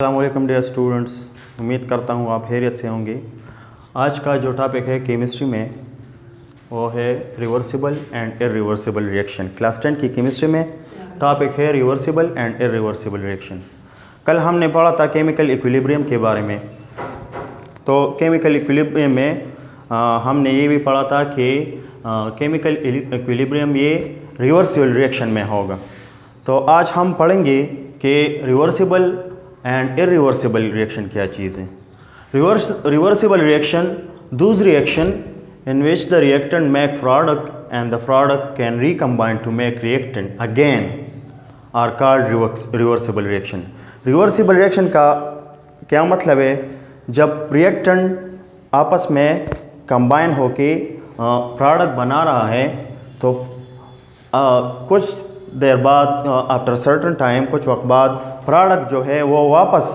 अस्सलामुअलैकुम dear students, उम्मीद करता हूँ आप खैरियत से होंगे। आज का जो टॉपिक है केमिस्ट्री में वो है reversible and irreversible reaction. Class 10 की केमिस्ट्री में टॉपिक है रिवर्सिबल एंड इरिवर्सिबल रिएक्शन। कल हमने पढ़ा था केमिकल इक्विलिब्रियम के बारे में। तो केमिकल इक्विलिब्रियम में हमने ये भी पढ़ा था कि केमिकल इक्विलिब्रियम ये रिवर्सिबल रिएक्शन में होगा। तो आज हम पढ़ेंगे कि रिवर्सिबल एंड इरिवर्सिबल रिएक्शन क्या चीज़ है। Reversible reaction those reaction in which the reactant make product and the product can recombine to make reactant again are called reversible reaction। Reversible reaction का क्या मतलब है? जब रिएक्टेंट आपस में कंबाइन होके प्रोडक्ट बना रहा है तो कुछ देर बाद आफ्टर सर्टन टाइम, कुछ वक्त बाद प्रोडक्ट जो है वो वापस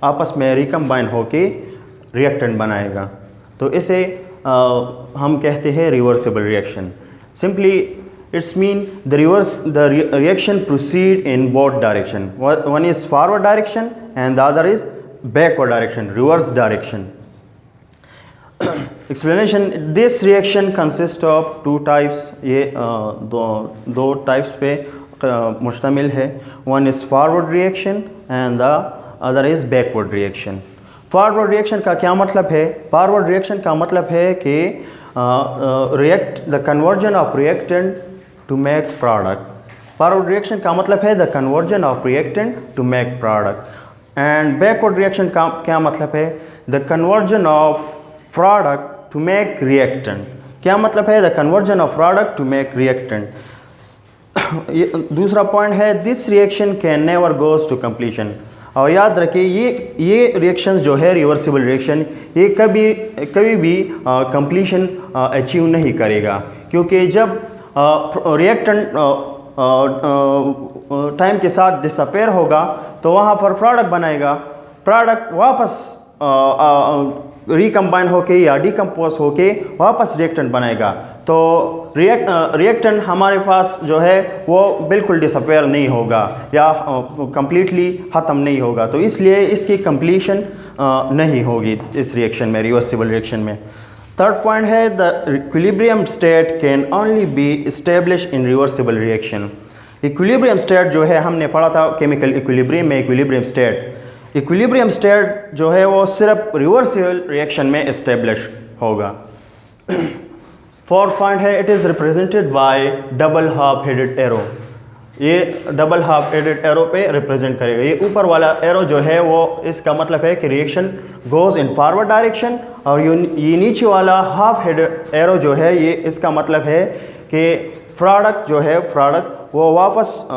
आपस में रिकम्बाइन होके रिएक्टेंट बनाएगा। तो इसे हम कहते हैं reversible reaction. Simply it's mean the reaction proceed in both direction. One is forward direction and the other is backward direction, reverse direction. Explanation, this reaction consist of two types. ये दो types पे मुश्तमिल है। One is forward reaction and the other is backward reaction. Forward reaction का क्या मतलब है? Forward reaction का मतलब है कि the conversion of reactant to make product. Forward reaction का मतलब है the conversion of reactant to make product. And backward reaction का क्या मतलब है? The conversion of product to make reactant. क्या मतलब है? The conversion of product to make reactant. दूसरा पॉइंट है this reaction can never goes to completion. और याद रखिए ये रिएक्शंस जो है रिवर्सिबल रिएक्शन, ये कभी भी कंप्लीशन अचीव नहीं करेगा, क्योंकि जब रिएक्टेंट टाइम के साथ डिसअपेयर होगा तो वहाँ पर प्रोडक्ट बनेगा। प्रोडक्ट वापस रिकम्बाइन होके या डिकम्पोज होके वापस रिएक्टेंट बनाएगा। तो रिएक्टेंट हमारे पास जो है वो बिल्कुल डिसअपेयर नहीं होगा या कंप्लीटली ख़त्म नहीं होगा। तो इसलिए इसकी कंप्लीशन नहीं होगी इस रिएक्शन में, रिवर्सिबल रिएक्शन में। थर्ड पॉइंट है the equilibrium state can only B establish in reversible reaction. Equilibrium state जो है हमने पढ़ा था केमिकल इक्विलिब्रियम में। इक्विलिब्रियम स्टेट जो है वो सिर्फ रिवर्सिबल रिएक्शन में इस्टेब्लिश होगा। फोर्थ पॉइंट है it is represented by double half headed arrow. ये डबल हाफ हेडेड एरो पे रिप्रेजेंट करेगा। ये ऊपर वाला एरो जो है वो इसका मतलब है कि reaction goes in forward direction, और ये नीचे वाला हाफ हेडेड एरो जो है ये इसका मतलब है कि प्रोडक्ट जो है वो वापस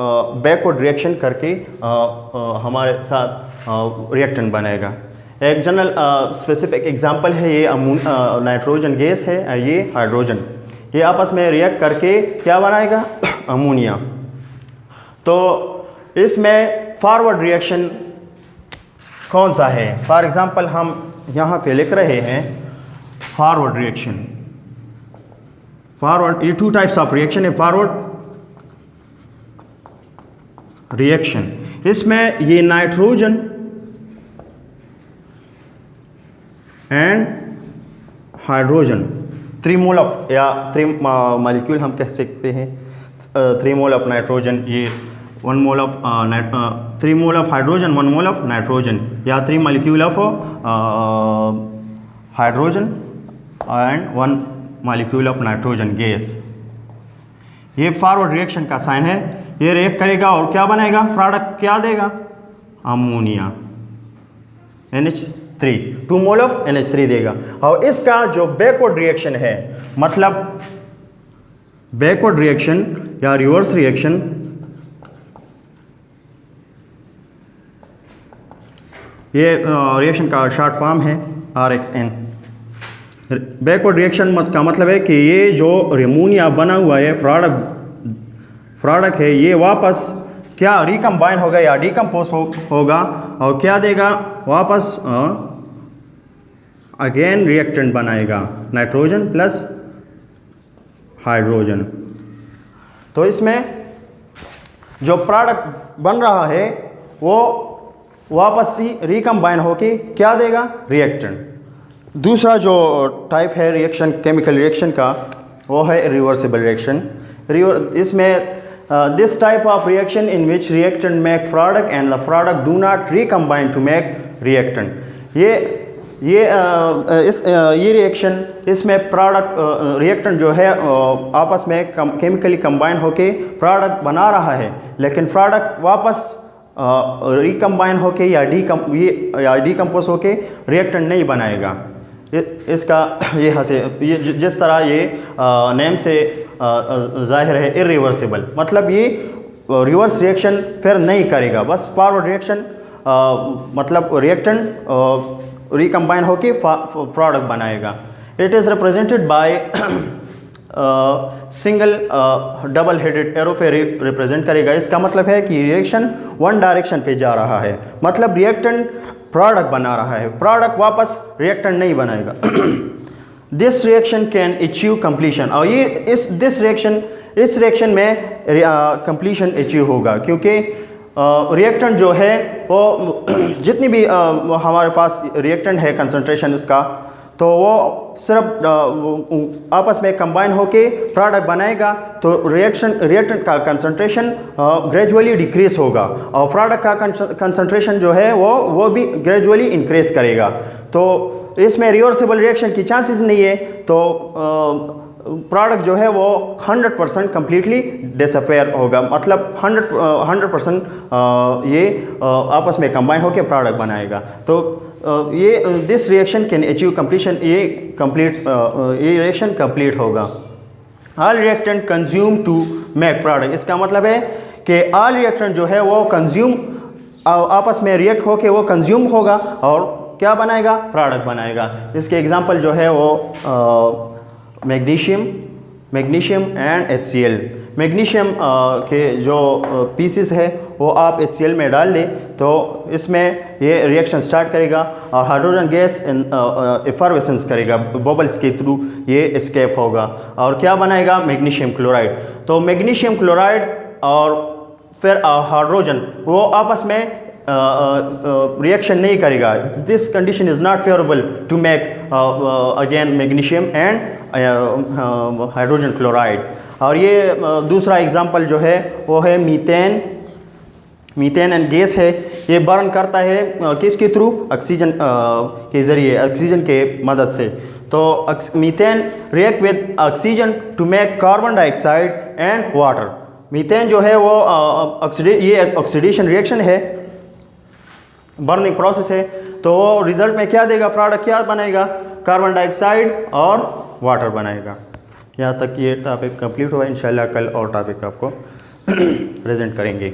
बैकवर्ड रिएक्शन करके हमारे साथ रिएक्टेंट बनेगा। एक जनरल स्पेसिफिक एग्जांपल है ये नाइट्रोजन गैस है, ये हाइड्रोजन, ये आपस में रिएक्ट करके क्या बनाएगा? अमोनिया। तो इसमें फॉरवर्ड रिएक्शन कौन सा है? फॉर एग्जांपल हम यहाँ पे लिख रहे हैं फॉरवर्ड रिएक्शन। फॉरवर्ड, ये टू टाइप्स ऑफ रिएक्शन है। फॉरवर्ड रिएक्शन, इसमें ये nitrogen and hydrogen 3 mole of या 3 मॉलिक्यूल हम कह सकते हैं। 3 मोल ऑफ नाइट्रोजन, ये 1 mole of 3 mole of hydrogen, 1 mole of nitrogen, या 3 molecule of hydrogen and 1 molecule of nitrogen gas. ये फॉरवर्ड रिएक्शन का साइन है। ये रिएक्ट करेगा और क्या बनेगा? प्रोडक्ट क्या देगा? Ammonia, NH3, 2 mole of NH3 देगा। और इसका जो बैकवर्ड रिएक्शन है, मतलब बैकवर्ड रिएक्शन या रिवर्स रिएक्शन, ये रिएक्शन का शॉर्ट फॉर्म है RXN। बैकवर्ड रिएक्शन का मतलब है कि ये जो अमोनिया बना हुआ है प्रोडक्ट है, ये वापस क्या रिकम्बाइन होगा या डिकम्पोज होगा और क्या देगा? वापस अगेन रिएक्टेंट बनाएगा, नाइट्रोजन प्लस हाइड्रोजन। तो इसमें जो प्रोडक्ट बन रहा है वो वापस रिकम्बाइन होके क्या देगा, रिएक्टेंट। दूसरा जो टाइप है रिएक्शन, केमिकल रिएक्शन का, वो है रिवर्सिबल रिएक्शन। इसमें this type of reaction in which reactant make product and the product do not recombine to make reactant. ये रिएक्शन, इसमें प्रोडक्ट रिएक्टेंट जो है आपस में केमिकली कंबाइन होके प्रोडक्ट बना रहा है, लेकिन प्रोडक्ट वापस रिकम्बाइन होके या डीकम्पोज होके रिएक्टेंट नहीं बनाएगा। इसका ये जिस तरह ये नेम से जाहिर है इरिवर्सिबल, मतलब ये रिवर्स रिएक्शन फिर नहीं करेगा, बस फॉरवर्ड रिएक्शन मतलब रिएक्टेंट रिकम्बाइन होके प्रोडक्ट बनाएगा। It is represented by single double headed arrow पे रिप्रेजेंट करेगा। इसका मतलब है कि रिएक्शन वन डायरेक्शन पे जा रहा है, मतलब रिएक्टेंट प्रोडक्ट बना रहा है, प्रोडक्ट वापस रिएक्टेंट नहीं बनाएगा। This reaction can achieve completion, और ये इस रिएक्शन में कंप्लीशन अचीव होगा, क्योंकि रिएक्टेंट जो है वो जितनी भी हमारे पास रिएक्टेंट है कंसंट्रेशन इसका, तो वो सिर्फ आपस में कंबाइन होके प्रोडक्ट बनाएगा, तो रिएक्टेंट का कंसंट्रेशन ग्रेजुअली डिक्रीज होगा और प्रोडक्ट का कंसंट्रेशन जो है वो भी ग्रेजुअली इंक्रीज करेगा। तो इसमें रिवर्सिबल रिएक्शन की चांसेस नहीं है, तो प्रोडक्ट जो है वो 100% कम्प्लीटली डिसअपेयर होगा, मतलब 100% ये आपस में कंबाइन होकर प्रोडक्ट बनाएगा। तो ये this reaction can achieve completion, ये रिएक्शन कंप्लीट होगा। All reactant consume to make product, इसका मतलब है कि ऑल रिएक्टेंट जो है वो कंज्यूम आपस में रिएक्ट होके वो कंज्यूम होगा और क्या बनाएगा, प्रोडक्ट बनाएगा। इसके एग्जांपल जो है वो मैग्नीशियम एंड HCl। मैग्नीशियम के जो पीसेस है वो आप HCl में डाल दें तो इसमें ये रिएक्शन स्टार्ट करेगा और हाइड्रोजन गैस एफर्वेसेंस करेगा, बबल्स के थ्रू ये एस्केप होगा और क्या बनाएगा, मैग्नीशियम क्लोराइड। तो मैग्नीशियम क्लोराइड और फिर हाइड्रोजन वो आपस में रिएक्शन नहीं करेगा। This condition is not favourable to make again magnesium and hydrogen chloride. और ये दूसरा एग्जांपल जो है वो है मीथेन एंड गैस है। ये बर्न करता है किसके थ्रू, ऑक्सीजन के ज़रिए, ऑक्सीजन के मदद से। तो methane react with oxygen to make carbon dioxide and water. Methane जो है वो ये ऑक्सीडेशन रिएक्शन है, बर्निंग प्रोसेस है, तो रिजल्ट में क्या देगा, प्रोडक्ट क्या बनेगा, कार्बन डाइऑक्साइड और वाटर बनाएगा। यहाँ तक ये टॉपिक कंप्लीट हुआ। इंशाल्लाह कल और टॉपिक आपको प्रेजेंट करेंगे।